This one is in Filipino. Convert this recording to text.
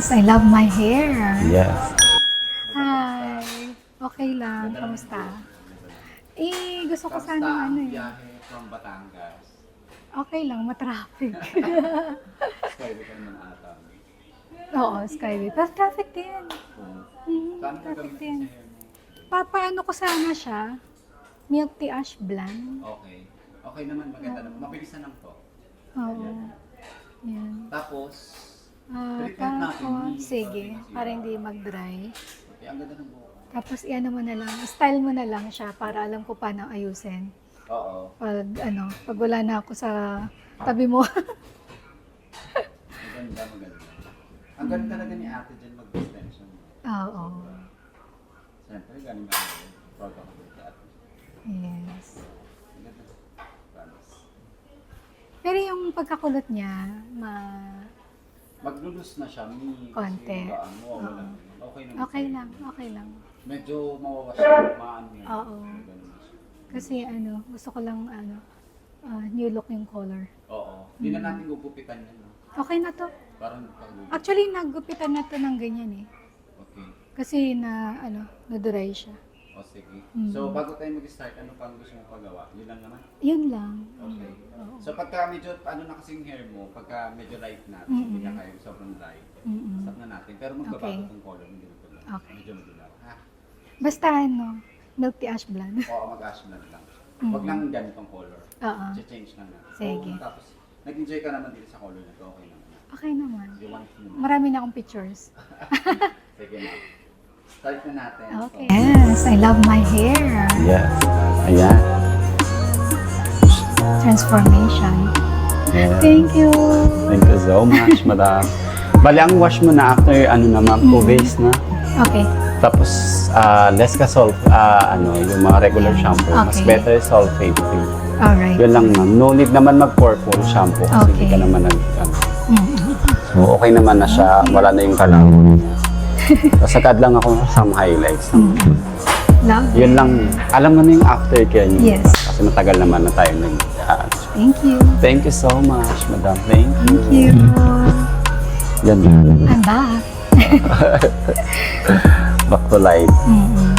Yes, I love my hair. Yes. Hi. Okay lang. Kamusta? Gusto ko sana ano eh. Biyahe from Batangas? Okay lang, matraffic. Skyway ka naman ata. Oo, Skyway. Pero traffic din. Saan ka Traffic gamitin din. sa hair mo? Papaano ko sana siya? Milk tea ash blonde. Okay. Okay naman, maganda naman. Mabilis na lang to. Oo. Yan. Tapos, Tapos, sige, para hindi mag-dry. okay, ang ganda ng buhok. Tapos, iyan mo na lang, style mo na lang siya para alam ko paano ayusin. Oo. Pag wala na ako sa tabi mo. Maganda, maganda. Ang ganda talaga ni ate dyan mag-extension. Oo. Siyempre, galing ako. Proud ako kay ate. Yes. Ang ganda. Promise. Pero yung pagkakulot niya, Maglulus na siya, konti. Okay naman. Okay lang, okay lang. Medyo mawawas siya, maano yun. Oo. Ganun na siya. Kasi gusto ko lang new look yung color. Oo. Hindi na natin gugupitan yan. No? Okay na to. Parang pag-gugupitan. Actually, naggupitan na to ng ganyan eh. Okay. Kasi na-dry siya. O sige. So, bago tayo mag-start, ano pang gusto mo pagawa? Yun lang naman? Yun lang. Okay. Oo. So, pagka medyo, na kasing hair mo, pagka medyo light na, hindi na kayo sobrang light, stop na natin. Pero magbabago Okay. tong color, hindi ko lang. Okay. Medyo madilaw. Ha? Basta milk tea ash blonde. Oo, mag-ash blonde lang. Huwag lang ganitong color. Oo. Change lang natin. Sige. Tapos, nag-enjoy ka naman dito sa color na to, okay naman. Okay naman. You want to naman. Marami na akong pictures. Sige na. Start na natin. Okay. Yes, I love my hair. Yes. Ayan. Transformation. Yes. Thank you. Thank you so much, madam. Bali, ang wash mo na after, 2 days na. Okay. Tapos, less ka yung mga regular shampoo. Mas Okay. better sulfate free. Alright. Yun lang, ma'am. No need naman mag-purple shampoo kasi hindi Okay. ka naman Mm-hmm. So, okay naman na siya. Wala na yung kalangon. Tapos, agad lang ako some highlights. Love. Yun lang. Alam mo na yung aftercare niyo. Yes. Kasi matagal naman na tayo Thank you. Thank you so much, madam. Thank you. Thank you. Yan. I'm back. Back to life. Mm-hmm.